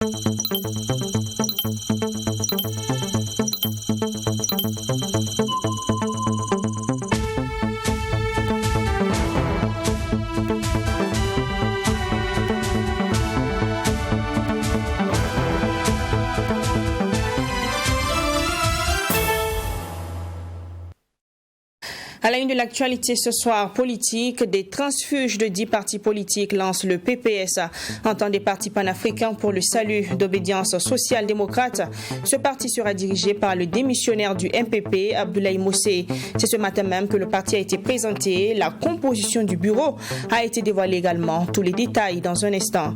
À la une de l'actualité ce soir, politique, des transfuges de 10 partis politiques lancent le PPS, en tant des partis panafricains pour le salut d'obédience social-démocrate. Ce parti sera dirigé par le démissionnaire du MPP, Abdoulaye Mossé. C'est ce matin même que le parti a été présenté. La composition du bureau a été dévoilée également. Tous les détails dans un instant.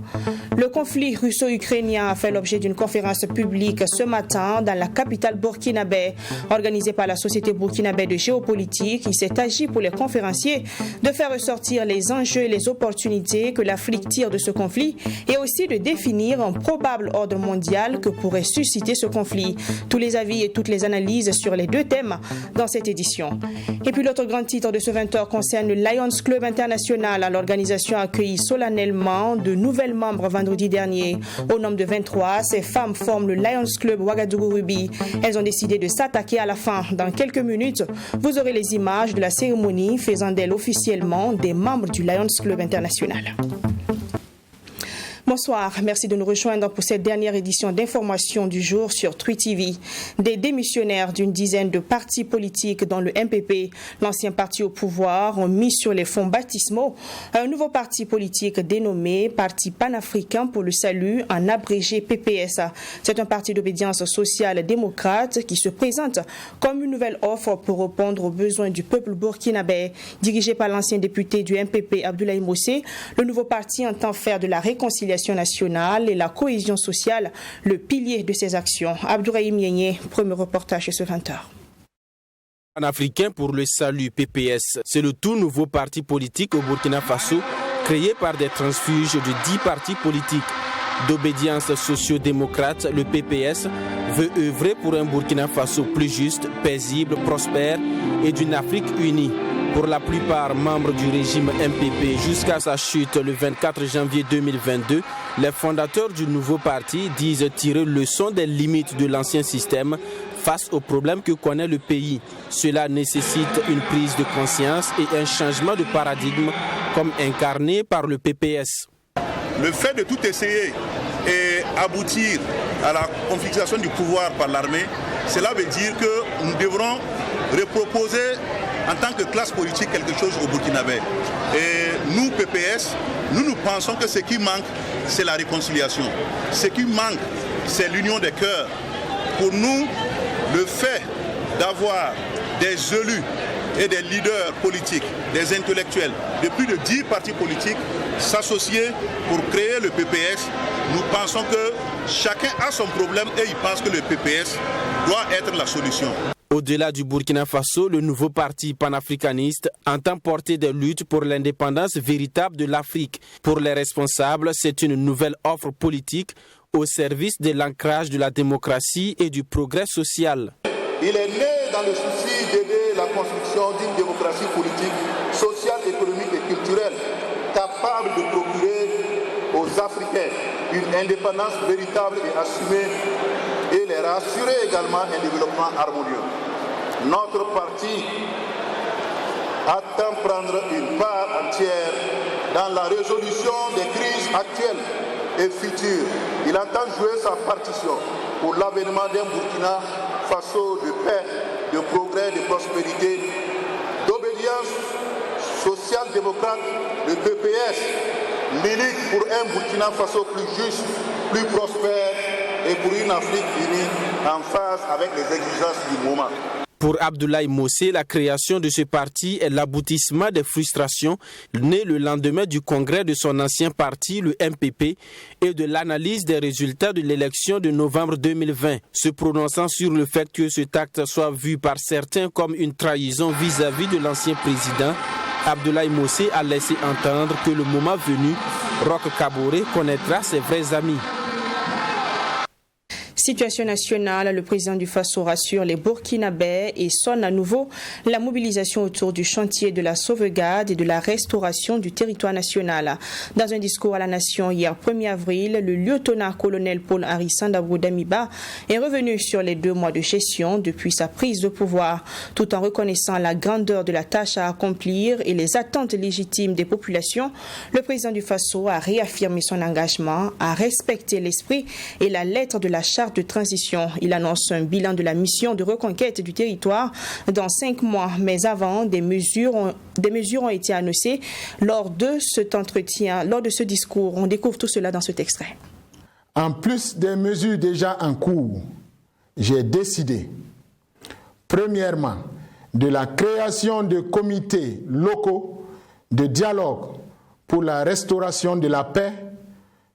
Le conflit russo-ukrainien a fait l'objet d'une conférence publique ce matin dans la capitale burkinabé, organisée par la Société burkinabé de géopolitique. Il s'est agi pour les conférenciers de faire ressortir les enjeux et les opportunités que l'Afrique tire de ce conflit et aussi de définir un probable ordre mondial que pourrait susciter ce conflit. Tous les avis et toutes les analyses sur les deux thèmes dans cette édition. Et puis l'autre grand titre de ce 20h concerne le Lions Club International. L'organisation a accueilli solennellement de nouvelles membres vendredi dernier. Au nombre de 23, ces femmes forment le Lions Club Ouagadougou-Ruby. Elles ont décidé de s'attaquer à la fin. Dans quelques minutes, vous aurez les images de la cérémonie faisant d'elle officiellement des membres du Lions Club International. Bonsoir, merci de nous rejoindre pour cette dernière édition d'information du jour sur Trui TV. Des démissionnaires d'une dizaine de partis politiques dont le MPP, l'ancien parti au pouvoir, ont mis sur les fonds baptismaux un nouveau parti politique dénommé Parti panafricain pour le salut, en abrégé PPS. C'est un parti d'obédience sociale démocrate qui se présente comme une nouvelle offre pour répondre aux besoins du peuple burkinabé. Dirigé par l'ancien député du MPP Abdoulaye Mossé, le nouveau parti entend faire de la réconciliation nationale et la cohésion sociale le pilier de ses actions. Abdourahim Yénié, premier reportage ce 20h. Panafricain pour le salut, PPS, c'est le tout nouveau parti politique au Burkina Faso, créé par des transfuges de 10 partis politiques. D'obédience socio-démocrate, le PPS veut œuvrer pour un Burkina Faso plus juste, paisible, prospère et d'une Afrique unie. Pour la plupart membres du régime MPP jusqu'à sa chute le 24 janvier 2022, les fondateurs du nouveau parti disent tirer leçon des limites de l'ancien système face aux problèmes que connaît le pays. Cela nécessite une prise de conscience et un changement de paradigme comme incarné par le PPS. Le fait de tout essayer et aboutir à la confiscation du pouvoir par l'armée, cela veut dire que nous devrons reproposer en tant que classe politique quelque chose au Burkinabé. Et nous, PPS, nous pensons que ce qui manque, c'est la réconciliation. Ce qui manque, c'est l'union des cœurs. Pour nous, le fait d'avoir des élus et des leaders politiques, des intellectuels de plus de 10 partis politiques s'associer pour créer le PPS, nous pensons que chacun a son problème et il pense que le PPS doit être la solution. Au-delà du Burkina Faso, le nouveau parti panafricaniste entend porter des luttes pour l'indépendance véritable de l'Afrique. Pour les responsables, c'est une nouvelle offre politique au service de l'ancrage de la démocratie et du progrès social. Il est né dans le souci d'aider la construction d'une démocratie politique, sociale, économique et culturelle capable de procurer aux Africains une indépendance véritable et assumée et les rassurer également un développement harmonieux. Notre parti attend prendre une part entière dans la résolution des crises actuelles et futures. Il entend jouer sa partition pour l'avènement d'un Burkina Faso de paix, de progrès, de prospérité, d'obédience social-démocrate. Le PPS milite pour un Burkina Faso plus juste, plus prospère et pour une Afrique unie en phase avec les exigences du moment. Pour Abdoulaye Mossé, la création de ce parti est l'aboutissement des frustrations nées le lendemain du congrès de son ancien parti, le MPP, et de l'analyse des résultats de l'élection de novembre 2020. Se prononçant sur le fait que cet acte soit vu par certains comme une trahison vis-à-vis de l'ancien président, Abdoulaye Mossé a laissé entendre que le moment venu, Roch Kaboré connaîtra ses vrais amis. Situation nationale, le président du Faso rassure les Burkinabés et sonne à nouveau la mobilisation autour du chantier de la sauvegarde et de la restauration du territoire national. Dans un discours à la nation hier 1er avril, le lieutenant-colonel Paul-Henri Sandaogo Damiba est revenu sur les 2 mois de gestion depuis sa prise de pouvoir, tout en reconnaissant la grandeur de la tâche à accomplir et les attentes légitimes des populations. Le président du Faso a réaffirmé son engagement à respecter l'esprit et la lettre de la charte de transition. Il annonce un bilan de la mission de reconquête du territoire dans 5 mois. Mais avant, des mesures ont été annoncées lors de cet entretien, lors de ce discours. On découvre tout cela dans cet extrait. En plus des mesures déjà en cours, j'ai décidé, premièrement, de la création de comités locaux de dialogue pour la restauration de la paix,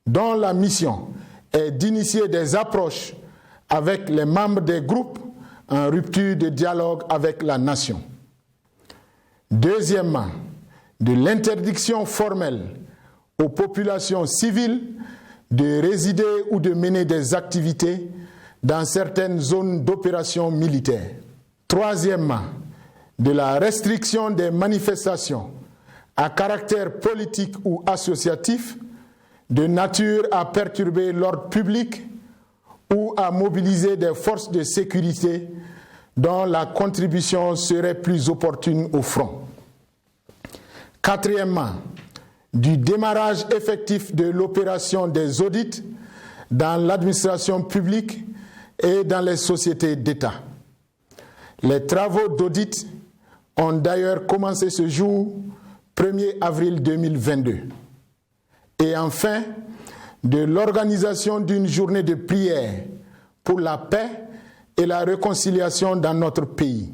dont la mission est d'initier des approches avec les membres des groupes en rupture de dialogue avec la nation. Deuxièmement, de l'interdiction formelle aux populations civiles de résider ou de mener des activités dans certaines zones d'opération militaire. Troisièmement, de la restriction des manifestations à caractère politique ou associatif de nature à perturber l'ordre public ou à mobiliser des forces de sécurité dont la contribution serait plus opportune au front. Quatrièmement, du démarrage effectif de l'opération des audits dans l'administration publique et dans les sociétés d'État. Les travaux d'audit ont d'ailleurs commencé ce jour, 1er avril 2022. Et enfin, de l'organisation d'une journée de prière pour la paix et la réconciliation dans notre pays.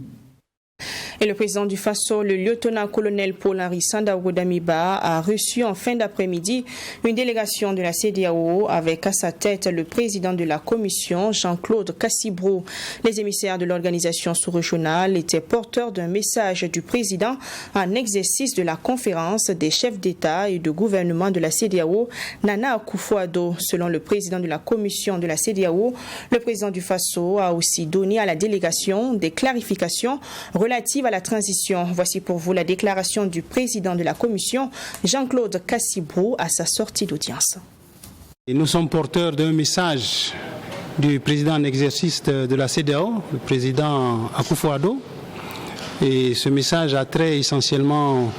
Et le président du Faso, le lieutenant-colonel Paul-Henri Sandaogo Damiba, a reçu en fin d'après-midi une délégation de la CEDEAO avec à sa tête le président de la commission, Jean-Claude Cassibrou. Les émissaires de l'organisation sous-régionale étaient porteurs d'un message du président en exercice de la conférence des chefs d'État et de gouvernement de la CEDEAO, Nana Akufo-Addo. Selon le président de la commission de la CEDEAO, le président du Faso a aussi donné à la délégation des clarifications relatives à la transition. Voici pour vous la déclaration du président de la commission, Jean-Claude Cassibrou, à sa sortie d'audience. Nous sommes porteurs d'un message du président en exercice de la CEDEAO, le président Akufo-Addo. Et ce message a trait essentiellement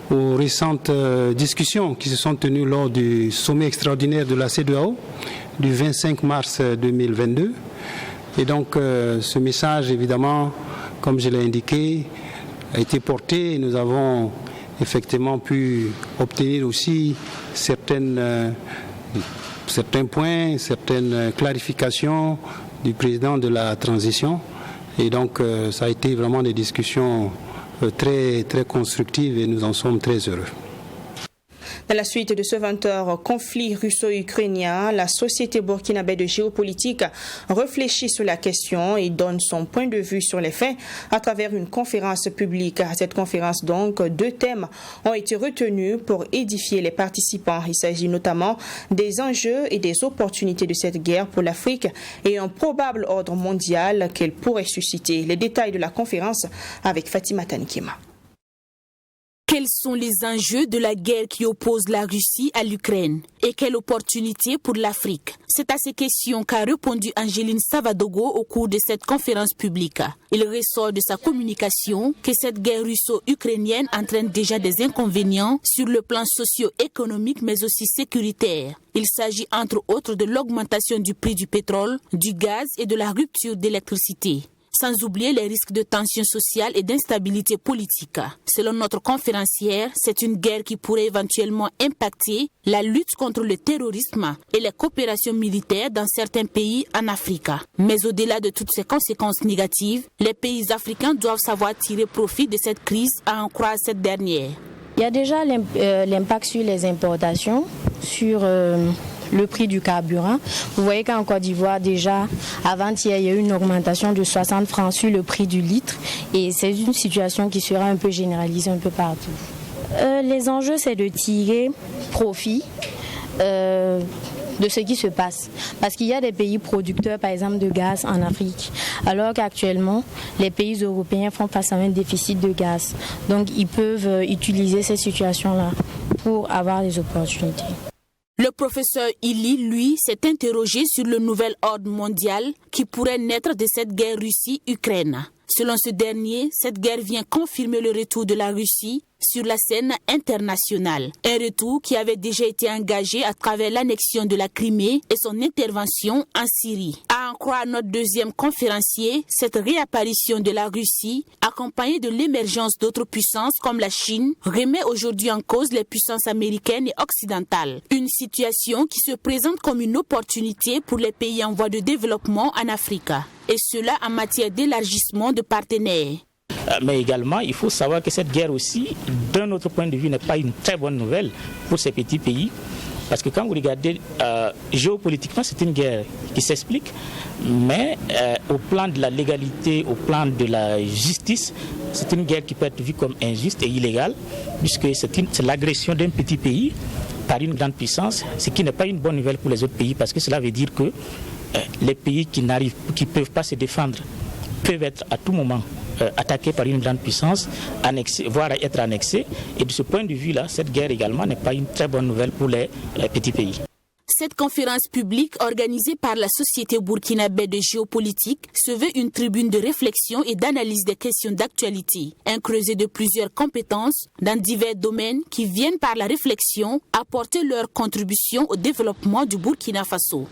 aux récentes discussions qui se sont tenues lors du sommet extraordinaire de la CEDEAO du 25 mars 2022. Et donc ce message, évidemment, comme je l'ai indiqué, a été porté et nous avons effectivement pu obtenir aussi certains points, certaines clarifications du président de la transition. Et donc ça a été vraiment des discussions très, très constructives et nous en sommes très heureux. Dans la suite de ce 20h conflit russo-ukrainien, la société burkinabé de géopolitique réfléchit sur la question et donne son point de vue sur les faits à travers une conférence publique. À cette conférence, donc, 2 thèmes ont été retenus pour édifier les participants. Il s'agit notamment des enjeux et des opportunités de cette guerre pour l'Afrique et un probable ordre mondial qu'elle pourrait susciter. Les détails de la conférence avec Fatima Tanikima. Quels sont les enjeux de la guerre qui oppose la Russie à l'Ukraine et quelle opportunité pour l'Afrique? C'est à ces questions qu'a répondu Angeline Savadogo au cours de cette conférence publique. Il ressort de sa communication que cette guerre russo-ukrainienne entraîne déjà des inconvénients sur le plan socio-économique mais aussi sécuritaire. Il s'agit entre autres de l'augmentation du prix du pétrole, du gaz et de la rupture d'électricité. Sans oublier les risques de tensions sociales et d'instabilité politique. Selon notre conférencière, c'est une guerre qui pourrait éventuellement impacter la lutte contre le terrorisme et les coopérations militaires dans certains pays en Afrique. Mais au-delà de toutes ces conséquences négatives, les pays africains doivent savoir tirer profit de cette crise à en croire cette dernière. Il y a déjà l'impact sur les importations, sur le prix du carburant. Vous voyez qu'en Côte d'Ivoire, déjà, avant-hier, il y a eu une augmentation de 60 francs sur le prix du litre. Et c'est une situation qui sera un peu généralisée un peu partout. Les enjeux, c'est de tirer profit de ce qui se passe. Parce qu'il y a des pays producteurs, par exemple, de gaz en Afrique, alors qu'actuellement, les pays européens font face à un déficit de gaz. Donc, ils peuvent utiliser ces situations-là pour avoir des opportunités. Le professeur Ili, lui, s'est interrogé sur le nouvel ordre mondial qui pourrait naître de cette guerre Russie-Ukraine. Selon ce dernier, cette guerre vient confirmer le retour de la Russie sur la scène internationale. Un retour qui avait déjà été engagé à travers l'annexion de la Crimée et son intervention en Syrie. À en croire notre deuxième conférencier, cette réapparition de la Russie, accompagnée de l'émergence d'autres puissances comme la Chine, remet aujourd'hui en cause les puissances américaines et occidentales. Une situation qui se présente comme une opportunité pour les pays en voie de développement en Afrique. Et cela en matière d'élargissement de partenaires. Mais également, il faut savoir que cette guerre aussi, d'un autre point de vue, n'est pas une très bonne nouvelle pour ces petits pays. Parce que quand vous regardez géopolitiquement, c'est une guerre qui s'explique, mais au plan de la légalité, au plan de la justice, c'est une guerre qui peut être vue comme injuste et illégale, puisque c'est l'agression d'un petit pays par une grande puissance, ce qui n'est pas une bonne nouvelle pour les autres pays, parce que cela veut dire que les pays qui ne peuvent pas se défendre peuvent être à tout moment attaqués par une grande puissance, voire être annexés. Et de ce point de vue-là, cette guerre également n'est pas une très bonne nouvelle pour les petits pays. Cette conférence publique organisée par la Société burkinabé de géopolitique se veut une tribune de réflexion et d'analyse des questions d'actualité, un creuset de plusieurs compétences dans divers domaines qui viennent par la réflexion apporter leur contribution au développement du Burkina Faso.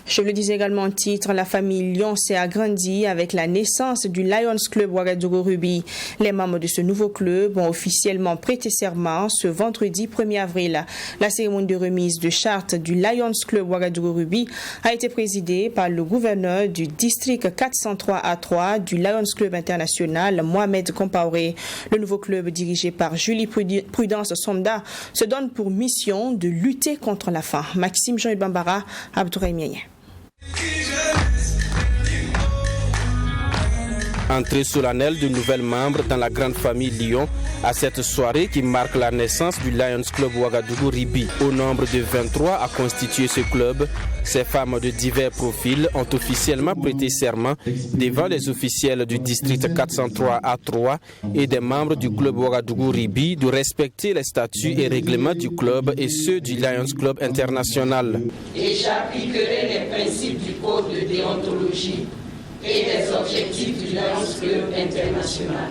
Je le disais également en titre, la famille Lyon s'est agrandie avec la naissance du Lions Club Ouagadougou Rugby. Les membres de ce nouveau club ont officiellement prêté serment ce vendredi 1er avril. La cérémonie de remise de charte du Lions Club Ouagadougou Rugby a été présidée par le gouverneur du district 403A3 du Lions Club International, Mohamed Compaoré. Le nouveau club dirigé par Julie Prudence Somda se donne pour mission de lutter contre la faim. Maxime Jean Bambara, Abdouraï Miaye. Entrée solennelle de nouvelles membres dans la grande famille Lyon à cette soirée qui marque la naissance du Lions Club Ouagadougou Rugby. Au nombre de 23 à constituer ce club, ces femmes de divers profils ont officiellement prêté serment devant les officiels du district 403A3 et des membres du club Ouagadougou Rugby de respecter les statuts et règlements du club et ceux du Lions Club International. Et j'appliquerai les principes du code de déontologie et des objectifs du Lions Club International.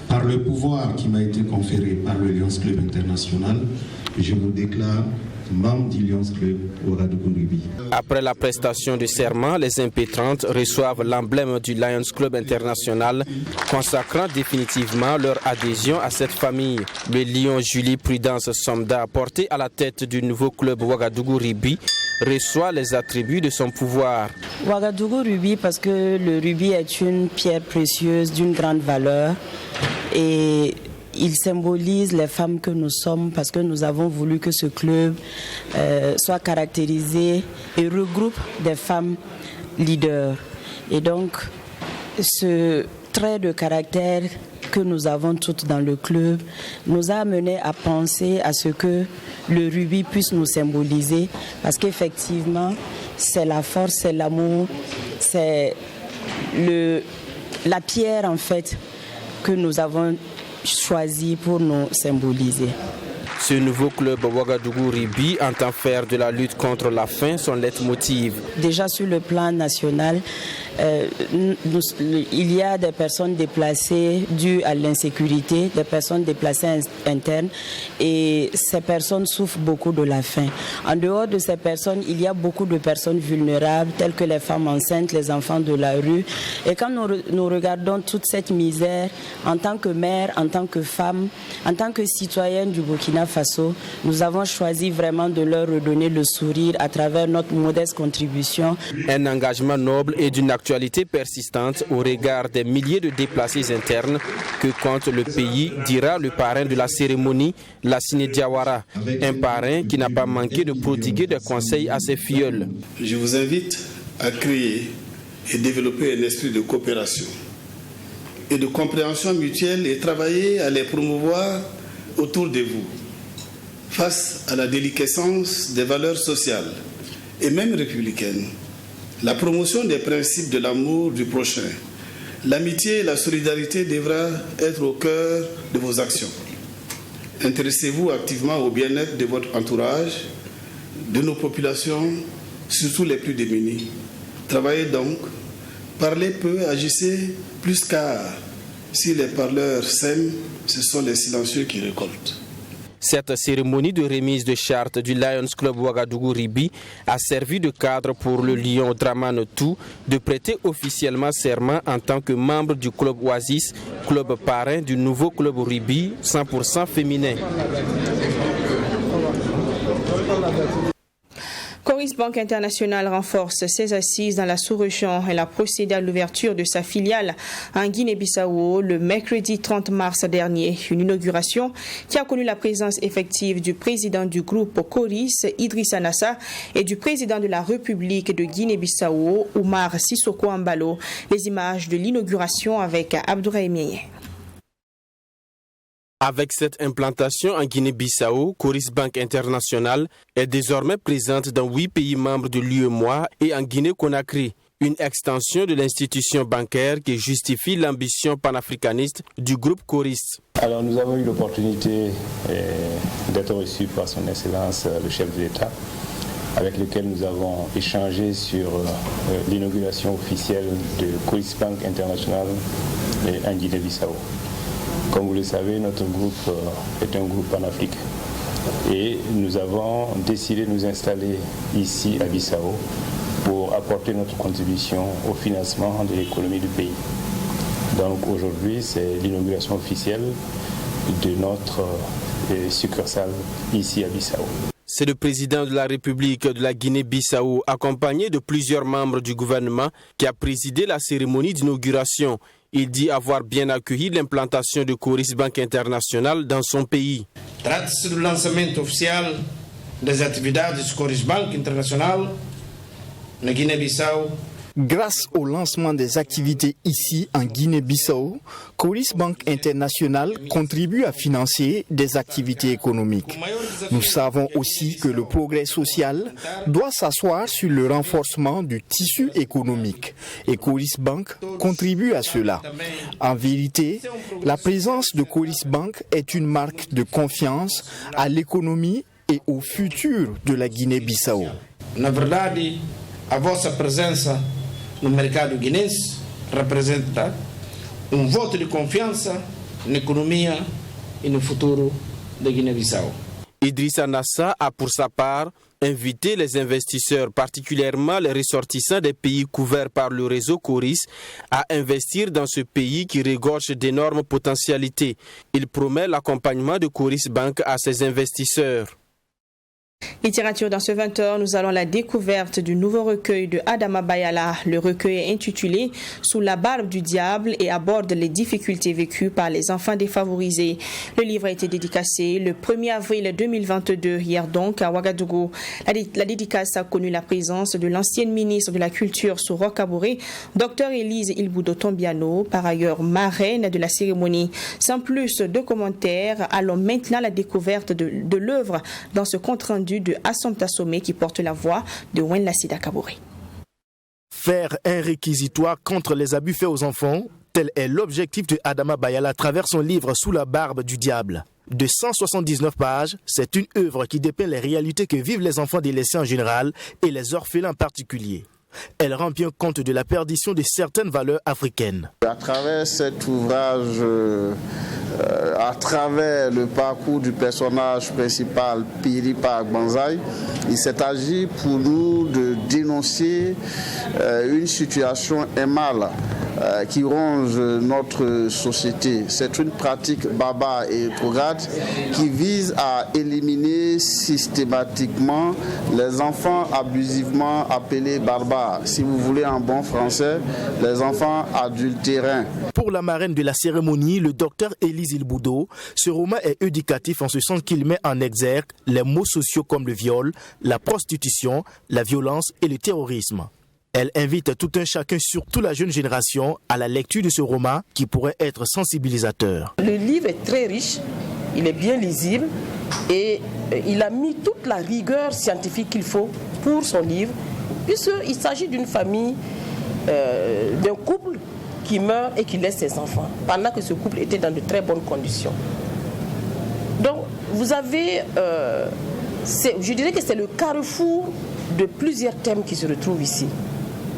Par le pouvoir qui m'a été conféré par le Lions Club International, je vous déclare membre du Lions Club Ouagadougou Rugby. Après la prestation de serment, les impétrantes reçoivent l'emblème du Lions Club International, consacrant définitivement leur adhésion à cette famille. Le Lion Julie Prudence Somda, porté à la tête du nouveau club Ouagadougou Rugby, reçoit les attributs de son pouvoir. Ouagadougou Rugby, parce que le rugby est une pierre précieuse d'une grande valeur et il symbolise les femmes que nous sommes, parce que nous avons voulu que ce club soit caractérisé et regroupe des femmes leaders. Et donc, ce trait de caractère que nous avons toutes dans le club nous a amené à penser à ce que le rugby puisse nous symboliser, parce qu'effectivement, c'est la force, c'est l'amour, c'est la pierre en fait que nous avons choisi pour nous symboliser. Ce nouveau club Ouagadougou Rugby entend faire de la lutte contre la faim son leitmotiv. Déjà sur le plan national, il y a des personnes déplacées dues à l'insécurité, des personnes déplacées internes, et ces personnes souffrent beaucoup de la faim. En dehors de ces personnes, il y a beaucoup de personnes vulnérables, telles que les femmes enceintes, les enfants de la rue. Et quand nous regardons toute cette misère, en tant que mère, en tant que femme, en tant que citoyenne du Burkina Faso, nous avons choisi vraiment de leur redonner le sourire à travers notre modeste contribution. Un engagement noble et d'une actualité persistante au regard des milliers de déplacés internes que compte le pays, dira le parrain de la cérémonie, Lassine Diawara. Un parrain qui n'a pas manqué de prodiguer des conseils à ses filleuls. Je vous invite à créer et développer un esprit de coopération et de compréhension mutuelle et travailler à les promouvoir autour de vous. face à la déliquescence des valeurs sociales et même républicaines, la promotion des principes de l'amour du prochain, l'amitié et la solidarité devra être au cœur de vos actions. Intéressez-vous activement au bien-être de votre entourage, de nos populations, surtout les plus démunis. Travaillez donc, parlez peu, agissez plus, car si les parleurs sèment, ce sont les silencieux qui récoltent. Cette cérémonie de remise de charte du Lions Club Ouagadougou-Ribi a servi de cadre pour le Lion Dramane Tout de prêter officiellement serment en tant que membre du club Oasis, club parrain du nouveau club Ribi 100% féminin. Coris Bank International renforce ses assises dans la sous-région. Elle a procédé à l'ouverture de sa filiale en Guinée-Bissau le mercredi 30 mars dernier. Une inauguration qui a connu la présence effective du président du groupe Coris, Idrissa Nassa, et du président de la République de Guinée-Bissau, Oumar Sissoko Ambalo. Les images de l'inauguration avec Abdourahim Mieye. Avec cette implantation en Guinée-Bissau, Coris Bank International est désormais présente dans 8 pays membres de l'UEMOA et en Guinée-Conakry. Une extension de l'institution bancaire qui justifie l'ambition panafricaniste du groupe Coris. Alors nous avons eu l'opportunité d'être reçus par son Excellence le chef de l'État, avec lequel nous avons échangé sur l'inauguration officielle de Coris Bank International en Guinée-Bissau. Comme vous le savez, notre groupe est un groupe panafricain et nous avons décidé de nous installer ici à Bissau pour apporter notre contribution au financement de l'économie du pays. Donc aujourd'hui, c'est l'inauguration officielle de notre succursale ici à Bissau. C'est le président de la République de la Guinée-Bissau, accompagné de plusieurs membres du gouvernement, qui a présidé la cérémonie d'inauguration. Il dit avoir bien accueilli l'implantation de Coris Bank International dans son pays. Trata-se do lançamento oficial das atividades de Coris Bank International na Guiné-Bissau. Grâce au lancement des activités ici en Guinée-Bissau, Coris Bank International contribue à financer des activités économiques. Nous savons aussi que le progrès social doit s'asseoir sur le renforcement du tissu économique et Coris Bank contribue à cela. En vérité, la présence de Coris Bank est une marque de confiance à l'économie et au futur de la Guinée-Bissau. Na verdade, a vossa presença no mercado guinense representa voto de confiança na economia e no futuro da Guiné-Bissau. Idrissa Nassa a pour sa part invité les investisseurs, particulièrement les ressortissants des pays couverts par le réseau Coris, à investir dans ce pays qui regorge d'énormes potentialités. Il promet l'accompagnement de Coris Bank à ses investisseurs. Littérature dans ce 20h, nous allons à la découverte du nouveau recueil de Adama Bayala. Le recueil est intitulé « Sous la barbe du diable » et aborde les difficultés vécues par les enfants défavorisés. Le livre a été dédicacé le 1er avril 2022, hier donc à Ouagadougou. La dédicace a connu la présence de l'ancienne ministre de la Culture Souro Kabouré, Dr Élise Ilboudo Tombiano, par ailleurs marraine de la cérémonie. Sans plus de commentaires, allons maintenant à la découverte de l'œuvre dans ce compte-rendu de Assompta Somé qui porte la voix de Wenlassida Kabouré. Faire un réquisitoire contre les abus faits aux enfants, tel est l'objectif de Adama Bayala à travers son livre Sous la barbe du diable. De 179 pages, c'est une œuvre qui dépeint les réalités que vivent les enfants délaissés en général et les orphelins en particulier. Elle rend bien compte de la perdition de certaines valeurs africaines. À travers cet ouvrage, à travers le parcours du personnage principal, Piripa Banzai, il s'est agi pour nous de dénoncer une situation aimable qui ronge notre société. C'est une pratique barbare et rétrograde qui vise à éliminer systématiquement les enfants abusivement appelés barbares. Si vous voulez en bon français, les enfants adultérins. Pour la marraine de la cérémonie, le docteur Élise Ilboudo, ce roman est éducatif en ce sens qu'il met en exergue les maux sociaux comme le viol, la prostitution, la violence et le terrorisme. Elle invite tout un chacun, surtout la jeune génération, à la lecture de ce roman qui pourrait être sensibilisateur. Le livre est très riche, il est bien lisible Et il a mis toute la rigueur scientifique qu'il faut pour son livre, puisqu'il s'agit d'une famille, d'un couple qui meurt et qui laisse ses enfants, pendant que ce couple était dans de très bonnes conditions. Donc, vous avez, je dirais que c'est le carrefour de plusieurs thèmes qui se retrouvent ici.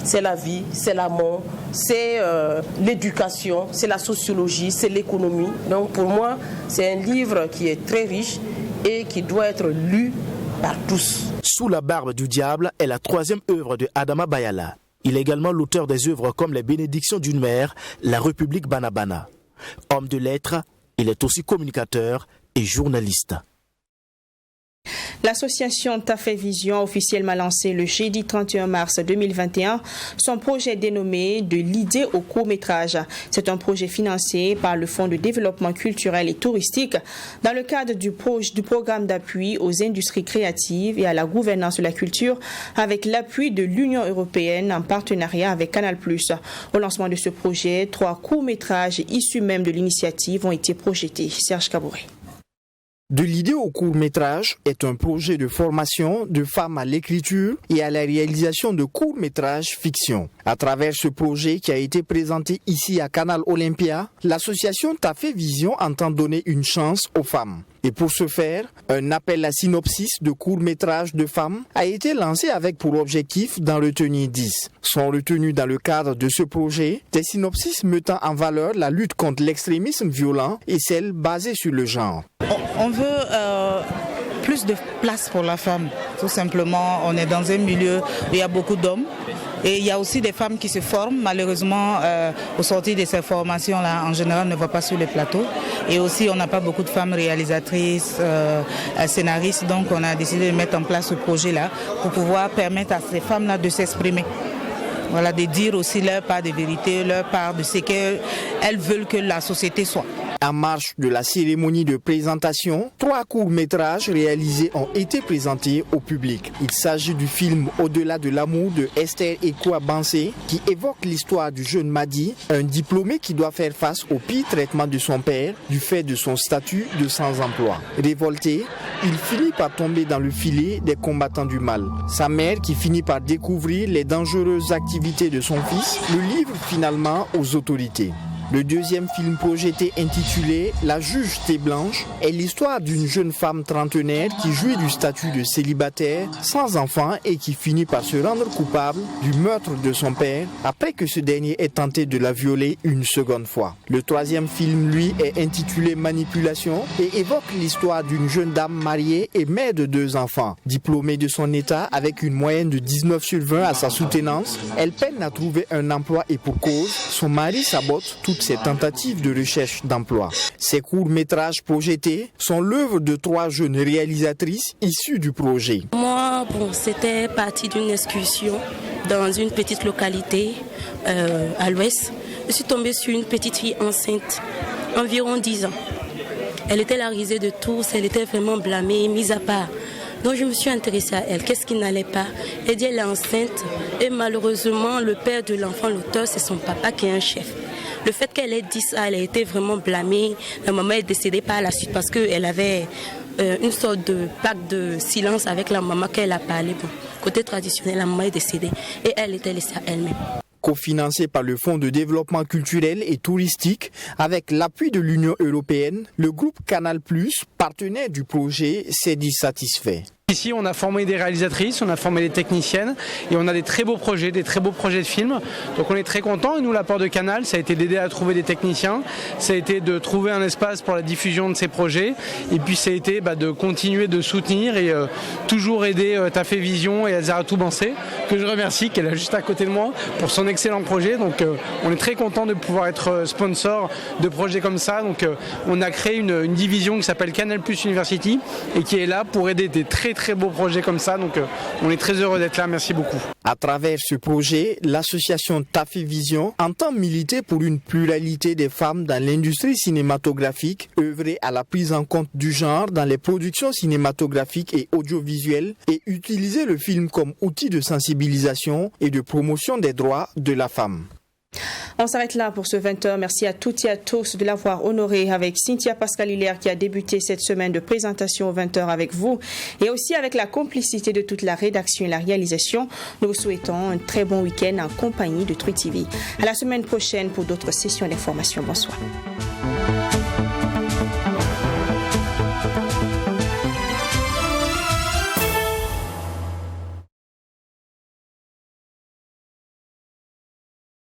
C'est la vie, c'est l'amour, c'est l'éducation, c'est la sociologie, c'est l'économie. Donc pour moi, c'est un livre qui est très riche et qui doit être lu par tous. Sous la barbe du diable est la troisième œuvre de Adama Bayala. Il est également l'auteur des œuvres comme Les bénédictions d'une mère, La République Banabana. Homme de lettres, il est aussi communicateur et journaliste. L'association Tafé Vision a officiellement lancé le jeudi 31 mars 2021 son projet dénommé De l'idée au court-métrage. C'est un projet financé par le Fonds de développement culturel et touristique dans le cadre du programme d'appui aux industries créatives et à la gouvernance de la culture avec l'appui de l'Union européenne en partenariat avec Canal+. Au lancement de ce projet, 3 courts-métrages issus même de l'initiative ont été projetés. Serge Kabouré. De l'idée au court-métrage est un projet de formation de femmes à l'écriture et à la réalisation de courts-métrages fiction. À travers ce projet qui a été présenté ici à Canal Olympia, l'association Tafé Vision entend donner une chance aux femmes. Et pour ce faire, un appel à synopsis de courts-métrages de femmes a été lancé avec pour objectif d'en retenir 10. Sont retenus dans le cadre de ce projet des synopsis mettant en valeur la lutte contre l'extrémisme violent et celle basée sur le genre. On veut plus de place pour la femme. Tout simplement, on est dans un milieu où il y a beaucoup d'hommes. Et il y a aussi des femmes qui se forment. Malheureusement, au sortir de ces formations-là, en général, on ne va pas sur les plateaux. Et aussi, on n'a pas beaucoup de femmes réalisatrices, scénaristes. Donc, on a décidé de mettre en place ce projet-là pour pouvoir permettre à ces femmes-là de s'exprimer. Voilà, de dire aussi leur part de vérité, leur part de ce qu'elles veulent que la société soit. En marge de la cérémonie de présentation, 3 courts-métrages réalisés ont été présentés au public. Il s'agit du film Au-delà de l'amour de Esther Ekwa Bansé qui évoque l'histoire du jeune Madi, un diplômé qui doit faire face au pire traitement de son père du fait de son statut de sans-emploi. Révolté, il finit par tomber dans le filet des combattants du mal. Sa mère qui finit par découvrir les dangereuses activités de son fils le livre finalement aux autorités. Le deuxième film projeté intitulé La juge thé blanche est l'histoire d'une jeune femme trentenaire qui jouit du statut de célibataire, sans enfant et qui finit par se rendre coupable du meurtre de son père après que ce dernier ait tenté de la violer une seconde fois. Le troisième film, lui, est intitulé Manipulation et évoque l'histoire d'une jeune dame mariée et mère de 2 enfants. Diplômée de son état avec une moyenne de 19 sur 20 à sa soutenance, elle peine à trouver un emploi et pour cause, son mari sabote toutes ses tentatives de recherche d'emploi. Ces courts-métrages projetés sont l'œuvre de 3 jeunes réalisatrices issues du projet. Moi, c'était parti d'une excursion dans une petite localité à l'ouest. Je suis tombée sur une petite fille enceinte, environ 10 ans. Elle était la risée de tous, elle était vraiment blâmée, mise à part. Donc je me suis intéressée à elle. Qu'est-ce qui n'allait pas? Elle dit elle est enceinte et malheureusement le père de l'enfant, l'auteur, c'est son papa qui est un chef. Le fait qu'elle ait dit ça, elle a été vraiment blâmée. La maman est décédée par la suite parce qu'elle avait une sorte de pacte de silence avec la maman qu'elle a parlé. Bon, côté traditionnel, la maman est décédée et elle était laissée à elle-même. Cofinancé par le Fonds de développement culturel et touristique avec l'appui de l'Union européenne, le groupe Canal+, partenaire du projet, s'est dit satisfait. Ici, on a formé des réalisatrices, on a formé des techniciennes et on a des très beaux projets de films. Donc on est très contents et nous, l'apport de Canal, ça a été d'aider à trouver des techniciens, ça a été de trouver un espace pour la diffusion de ces projets et puis ça a été de continuer de soutenir et toujours aider Tafé Vision et Azaratou Bansé, que je remercie, qui est là juste à côté de moi, pour son excellent projet. Donc on est très contents de pouvoir être sponsor de projets comme ça. Donc on a créé une division qui s'appelle Canal+ University et qui est là pour aider des très beaux projets comme ça, donc on est très heureux d'être là, merci beaucoup. À travers ce projet, l'association Tafé Vision entend militer pour une pluralité des femmes dans l'industrie cinématographique, œuvrer à la prise en compte du genre dans les productions cinématographiques et audiovisuelles et utiliser le film comme outil de sensibilisation et de promotion des droits de la femme. On s'arrête là pour ce 20h. Merci à toutes et à tous de l'avoir honoré avec Cynthia Pascal-Hilaire qui a débuté cette semaine de présentation au 20h avec vous et aussi avec la complicité de toute la rédaction et la réalisation. Nous vous souhaitons un très bon week-end en compagnie de Truy TV. À la semaine prochaine pour d'autres sessions d'information. Bonsoir.